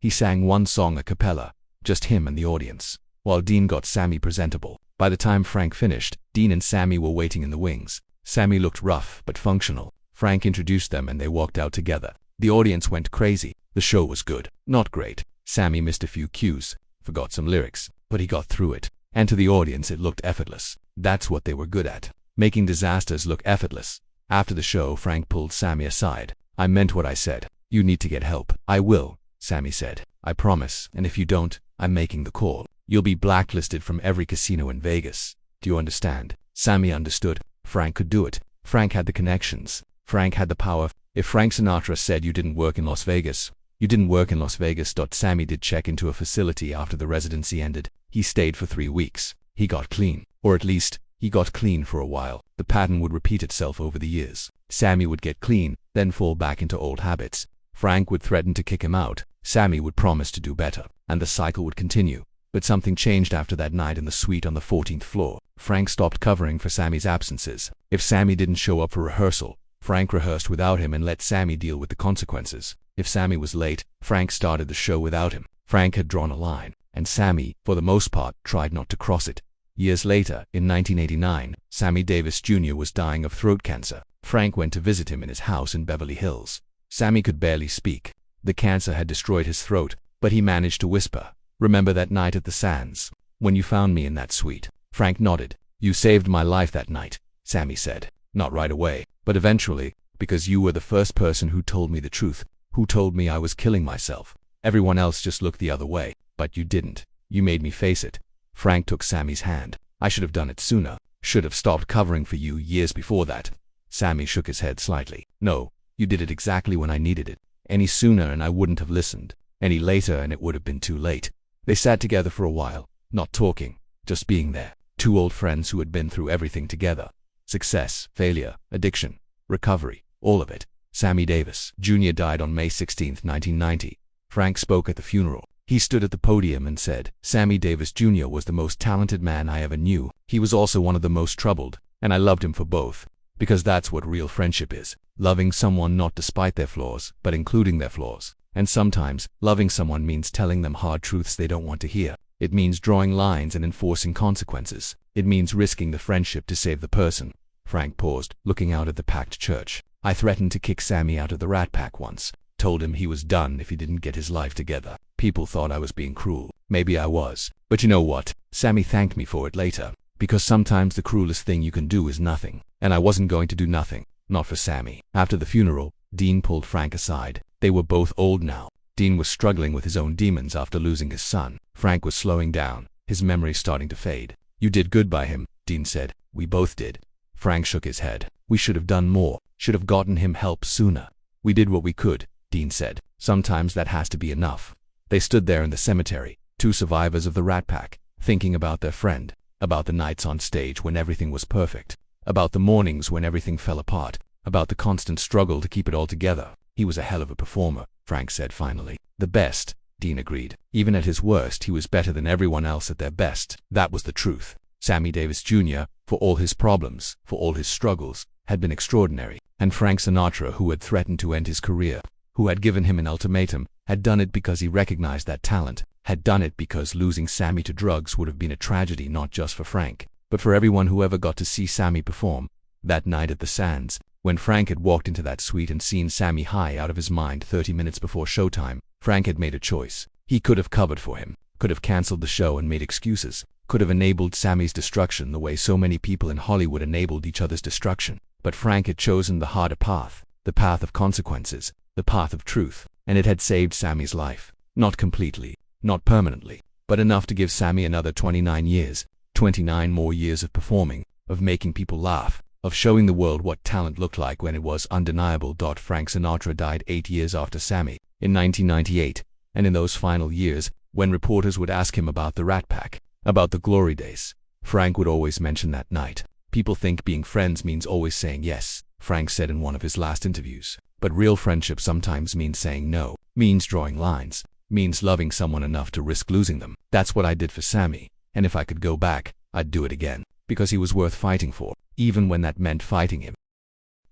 He sang one song a cappella, just him and the audience, while Dean got Sammy presentable. By the time Frank finished, Dean and Sammy were waiting in the wings. Sammy looked rough but functional. Frank introduced them and they walked out together. The audience went crazy. The show was good. Not great. Sammy missed a few cues, forgot some lyrics, but he got through it. And to the audience it looked effortless. That's what they were good at, making disasters look effortless. After the show, Frank pulled Sammy aside. "I meant what I said. You need to get help." "I will," Sammy said. "I promise, and if you don't, I'm making the call. You'll be blacklisted from every casino in Vegas. Do you understand?" Sammy understood. Frank could do it. Frank had the connections. Frank had the power. If Frank Sinatra said you didn't work in Las Vegas, you didn't work in Las Vegas. Sammy did check into a facility after the residency ended. He stayed for 3 weeks. He got clean. Or at least, he got clean for a while. The pattern would repeat itself over the years. Sammy would get clean, then fall back into old habits. Frank would threaten to kick him out. Sammy would promise to do better. And the cycle would continue. But something changed after that night in the suite on the 14th floor. Frank stopped covering for Sammy's absences. If Sammy didn't show up for rehearsal, Frank rehearsed without him and let Sammy deal with the consequences. If Sammy was late, Frank started the show without him. Frank had drawn a line, and Sammy, for the most part, tried not to cross it. Years later, in 1989, Sammy Davis Jr. was dying of throat cancer. Frank went to visit him in his house in Beverly Hills. Sammy could barely speak. The cancer had destroyed his throat, but he managed to whisper, "Remember that night at the Sands, when you found me in that suite?" Frank nodded. "You saved my life that night," Sammy said. "Not right away, but eventually, because you were the first person who told me the truth, who told me I was killing myself. Everyone else just looked the other way, but you didn't. You made me face it." Frank took Sammy's hand. "I should have done it sooner. Should have stopped covering for you years before that." Sammy shook his head slightly. "No, you did it exactly when I needed it. Any sooner and I wouldn't have listened. Any later and it would have been too late." They sat together for a while, not talking, just being there. Two old friends who had been through everything together. Success, failure, addiction, recovery, all of it. Sammy Davis Jr. died on May 16, 1990. Frank spoke at the funeral. He stood at the podium and said, "Sammy Davis Jr. was the most talented man I ever knew. He was also one of the most troubled, and I loved him for both. Because that's what real friendship is. Loving someone not despite their flaws, but including their flaws. And sometimes, loving someone means telling them hard truths they don't want to hear. It means drawing lines and enforcing consequences. It means risking the friendship to save the person." Frank paused, looking out at the packed church. "I threatened to kick Sammy out of the Rat Pack once. Told him he was done if he didn't get his life together. People thought I was being cruel. Maybe I was. But you know what? Sammy thanked me for it later. Because sometimes the cruelest thing you can do is nothing. And I wasn't going to do nothing. Not for Sammy." After the funeral, Dean pulled Frank aside. They were both old now. Dean was struggling with his own demons after losing his son. Frank was slowing down, his memory starting to fade. "You did good by him," Dean said. "We both did." Frank shook his head. "We should have done more. Should have gotten him help sooner." "We did what we could," Dean said. "Sometimes that has to be enough." They stood there in the cemetery, two survivors of the Rat Pack, thinking about their friend, about the nights on stage when everything was perfect, about the mornings when everything fell apart, about the constant struggle to keep it all together. "He was a hell of a performer," Frank said finally. "The best," Dean agreed. "Even at his worst, he was better than everyone else at their best." That was the truth. Sammy Davis Jr., for all his problems, for all his struggles, had been extraordinary. And Frank Sinatra, who had threatened to end his career, who had given him an ultimatum, had done it because he recognized that talent, had done it because losing Sammy to drugs would have been a tragedy not just for Frank, but for everyone who ever got to see Sammy perform. That night at the Sands, when Frank had walked into that suite and seen Sammy high out of his mind 30 minutes before showtime, Frank had made a choice. He could have covered for him, could have canceled the show and made excuses, could have enabled Sammy's destruction the way so many people in Hollywood enabled each other's destruction. But Frank had chosen the harder path, the path of consequences, the path of truth, and it had saved Sammy's life. Not completely, not permanently, but enough to give Sammy another 29 years, 29 more years of performing, of making people laugh, of showing the world what talent looked like when it was undeniable. Frank Sinatra died 8 years after Sammy, in 1998, and in those final years, when reporters would ask him about the Rat Pack, about the glory days, Frank would always mention that night. "People think being friends means always saying yes," Frank said in one of his last interviews. "But real friendship sometimes means saying no, means drawing lines, means loving someone enough to risk losing them. That's what I did for Sammy, and if I could go back, I'd do it again, because he was worth fighting for, even when that meant fighting him."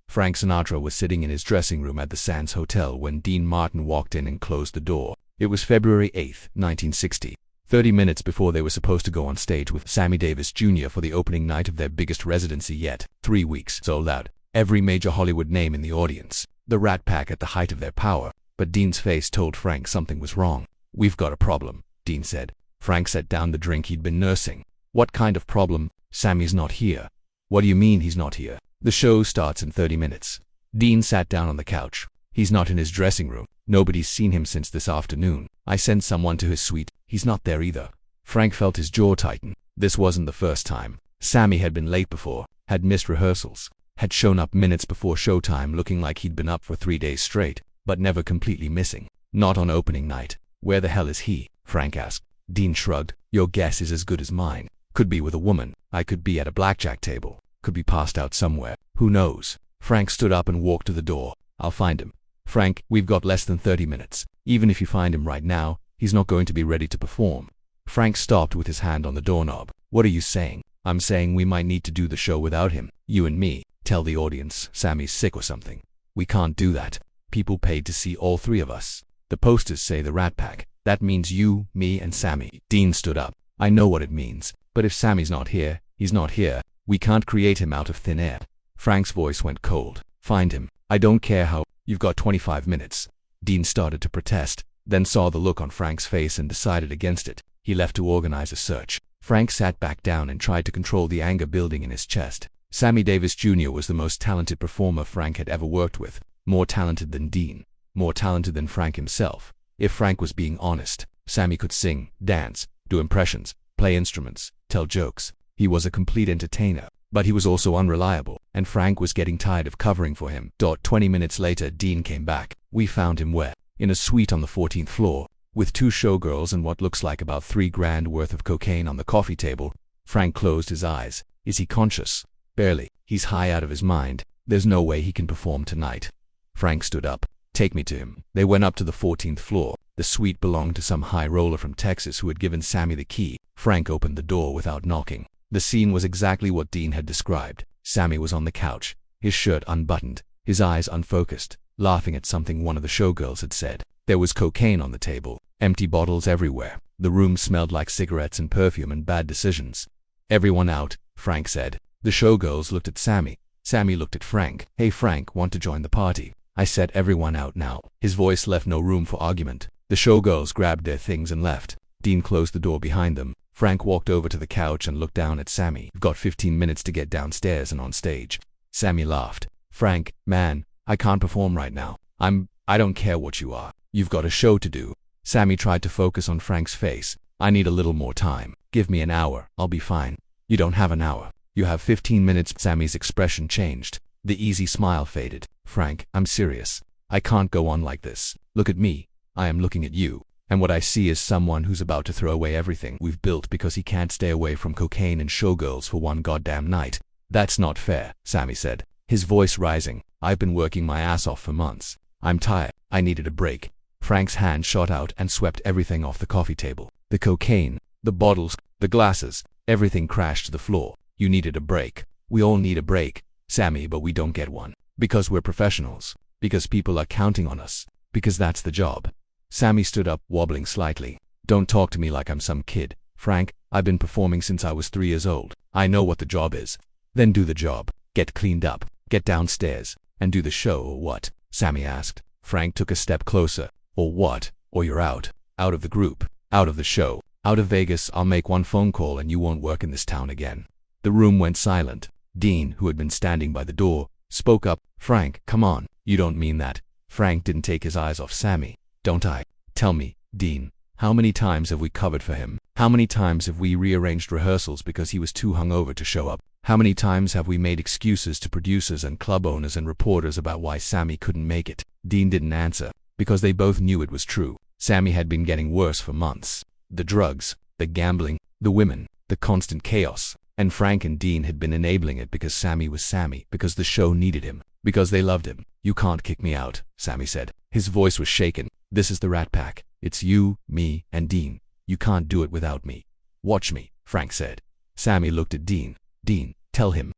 Frank Sinatra was sitting in his dressing room at the Sands Hotel when Dean Martin walked in and closed the door. It was February 8th, 1960. 30 minutes before they were supposed to go on stage with Sammy Davis Jr. for the opening night of their biggest residency yet. 3 weeks, sold out. Every major Hollywood name in the audience. The Rat Pack at the height of their power. But Dean's face told Frank something was wrong. "We've got a problem," Dean said. Frank set down the drink he'd been nursing. "What kind of problem? Sammy's not here." "What do you mean he's not here? The show starts in 30 minutes. Dean sat down on the couch. "He's not in his dressing room. Nobody's seen him since this afternoon. I sent someone to his suite. He's not there either." Frank felt his jaw tighten. This wasn't the first time. Sammy had been late before, had missed rehearsals, had shown up minutes before showtime looking like he'd been up for 3 days straight, but never completely missing. Not on opening night. "Where the hell is he?" Frank asked. Dean shrugged. "Your guess is as good as mine. Could be with a woman. I could be at a blackjack table. Could be passed out somewhere. Who knows?" Frank stood up and walked to the door. "I'll find him." "Frank, we've got less than 30 minutes. Even if you find him right now, he's not going to be ready to perform." Frank stopped with his hand on the doorknob. "What are you saying?" "I'm saying we might need to do the show without him. You and me. Tell the audience Sammy's sick or something." "We can't do that. People paid to see all three of us. The posters say the Rat Pack. That means you, me, and Sammy." Dean stood up. "I know what it means. But if Sammy's not here, he's not here. We can't create him out of thin air." Frank's voice went cold. "Find him. I don't care how. You've got 25 minutes. Dean started to protest, then saw the look on Frank's face and decided against it. He left to organize a search. Frank sat back down and tried to control the anger building in his chest. Sammy Davis Jr. was the most talented performer Frank had ever worked with. More talented than Dean. More talented than Frank himself. If Frank was being honest, Sammy could sing, dance, do impressions, play instruments, tell jokes. He was a complete entertainer. But he was also unreliable, and Frank was getting tired of covering for him. 20 minutes later, Dean came back. "We found him where?" "In a suite on the 14th floor, with 2 showgirls and what looks like about $3,000 worth of cocaine on the coffee table." Frank closed his eyes. "Is he conscious?" "Barely. He's high out of his mind. There's no way he can perform tonight." Frank stood up. "Take me to him." They went up to the 14th floor. The suite belonged to some high roller from Texas who had given Sammy the key. Frank opened the door without knocking. The scene was exactly what Dean had described. Sammy was on the couch, his shirt unbuttoned, his eyes unfocused, laughing at something one of the showgirls had said. There was cocaine on the table, empty bottles everywhere. The room smelled like cigarettes and perfume and bad decisions. "Everyone out," Frank said. The showgirls looked at Sammy. Sammy looked at Frank. "Hey Frank, want to join the party?" "I said everyone out now." His voice left no room for argument. The showgirls grabbed their things and left. Dean closed the door behind them. Frank walked over to the couch and looked down at Sammy. "You've got 15 minutes to get downstairs and on stage." Sammy laughed. "Frank, man, I can't perform right now. I don't care what you are. You've got a show to do." Sammy tried to focus on Frank's face. "I need a little more time. Give me an hour. I'll be fine." "You don't have an hour. You have 15 minutes." Sammy's expression changed. The easy smile faded. "Frank, I'm serious. I can't go on like this. Look at me. I am looking at you. And what I see is someone who's about to throw away everything we've built because he can't stay away from cocaine and showgirls for one goddamn night." "That's not fair," Sammy said, his voice rising. "I've been working my ass off for months. I'm tired. I needed a break." Frank's hand shot out and swept everything off the coffee table. The cocaine, the bottles, the glasses, everything crashed to the floor. "You needed a break. We all need a break, Sammy, but we don't get one. Because we're professionals. Because people are counting on us. Because that's the job." Sammy stood up, wobbling slightly. "Don't talk to me like I'm some kid, Frank. I've been performing since I was 3 years old. I know what the job is." "Then do the job. Get cleaned up. Get downstairs. And do the show or what?" Sammy asked. Frank took a step closer. "Or what? Or you're out. Out of the group. Out of the show. Out of Vegas. I'll make one phone call and you won't work in this town again." The room went silent. Dean, who had been standing by the door, spoke up. "Frank, come on. You don't mean that." Frank didn't take his eyes off Sammy. "Don't I? Tell me, Dean, how many times have we covered for him? How many times have we rearranged rehearsals because he was too hungover to show up? How many times have we made excuses to producers and club owners and reporters about why Sammy couldn't make it?" Dean didn't answer, because they both knew it was true. Sammy had been getting worse for months. The drugs, the gambling, the women, the constant chaos. And Frank and Dean had been enabling it because Sammy was Sammy, because the show needed him, because they loved him. "You can't kick me out," Sammy said. His voice was shaken. "This is the Rat Pack. It's you, me, and Dean. You can't do it without me. Watch me," Frank said. Sammy looked at Dean. "Dean, tell him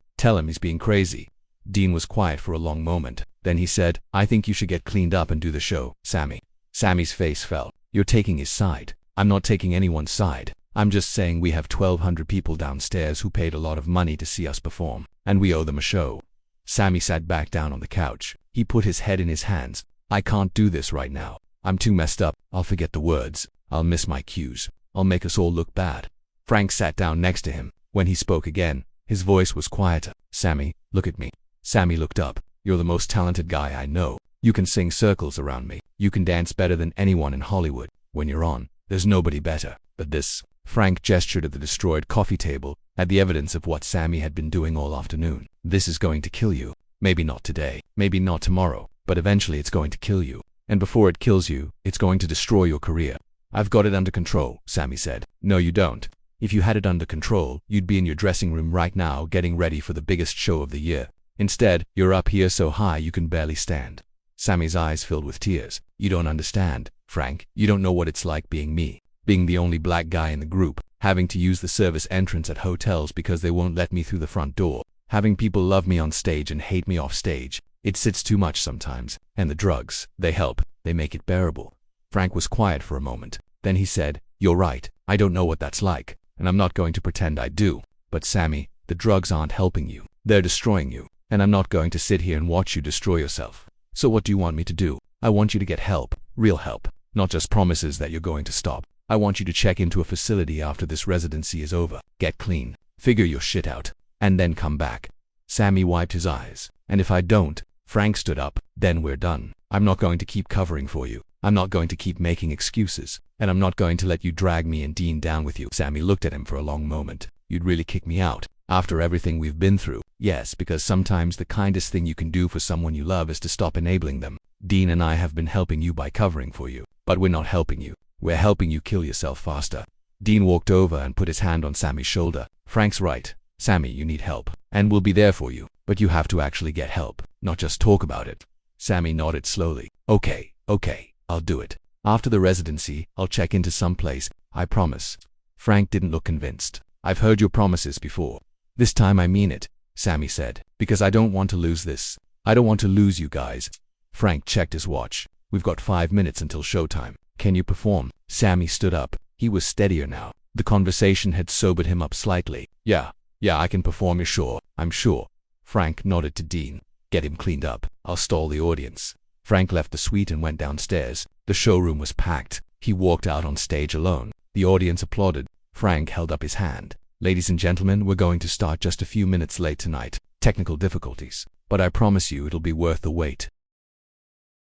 he's being crazy." Dean was quiet for a long moment. Then he said, "I think you should get cleaned up and do the show, Sammy." Sammy's face fell. You're taking his side. I'm not taking anyone's side. I'm just saying we have 1,200 people downstairs who paid a lot of money to see us perform, and we owe them a show. Sammy sat back down on the couch. He put his head in his hands. I can't do this right now. I'm too messed up. I'll forget the words. I'll miss my cues. I'll make us all look bad. Frank sat down next to him. When he spoke again, his voice was quieter. Sammy, look at me. Sammy looked up. You're the most talented guy I know. You can sing circles around me. You can dance better than anyone in Hollywood. When you're on, there's nobody better. But this, Frank gestured at the destroyed coffee table, at the evidence of what Sammy had been doing all afternoon. This is going to kill you. Maybe not today, maybe not tomorrow, but eventually it's going to kill you. And before it kills you, it's going to destroy your career. I've got it under control, Sammy said. No, you don't. If you had it under control, you'd be in your dressing room right now getting ready for the biggest show of the year. Instead, you're up here so high you can barely stand. Sammy's eyes filled with tears. You don't understand, Frank. You don't know what it's like being me. Being the only black guy in the group, having to use the service entrance at hotels because they won't let me through the front door, having people love me on stage and hate me off stage. It sits too much sometimes, and the drugs, they help, they make it bearable. Frank was quiet for a moment. Then he said, You're right, I don't know what that's like, and I'm not going to pretend I do. But Sammy, the drugs aren't helping you. They're destroying you, and I'm not going to sit here and watch you destroy yourself. So what do you want me to do? I want you to get help, real help, not just promises that you're going to stop. I want you to check into a facility after this residency is over. Get clean, figure your shit out, and then come back. Sammy wiped his eyes. And if I don't, Frank stood up, then we're done. I'm not going to keep covering for you. I'm not going to keep making excuses. And I'm not going to let you drag me and Dean down with you. Sammy looked at him for a long moment. You'd really kick me out? After everything we've been through? Yes, because sometimes the kindest thing you can do for someone you love is to stop enabling them. Dean and I have been helping you by covering for you. But we're not helping you. We're helping you kill yourself faster. Dean walked over and put his hand on Sammy's shoulder. Frank's right. Sammy, you need help. And we'll be there for you. But you have to actually get help, not just talk about it. Sammy nodded slowly. Okay, I'll do it. After the residency, I'll check into some place, I promise. Frank didn't look convinced. I've heard your promises before. This time I mean it, Sammy said, because I don't want to lose this. I don't want to lose you guys. Frank checked his watch. We've got 5 minutes until showtime. Can you perform? Sammy stood up. He was steadier now. The conversation had sobered him up slightly. Yeah, I can perform, you're sure? I'm sure. Frank nodded to Dean. Get him cleaned up. I'll stall the audience. Frank left the suite and went downstairs. The showroom was packed. He walked out on stage alone. The audience applauded. Frank held up his hand. Ladies and gentlemen, we're going to start just a few minutes late tonight. Technical difficulties. But I promise you it'll be worth the wait.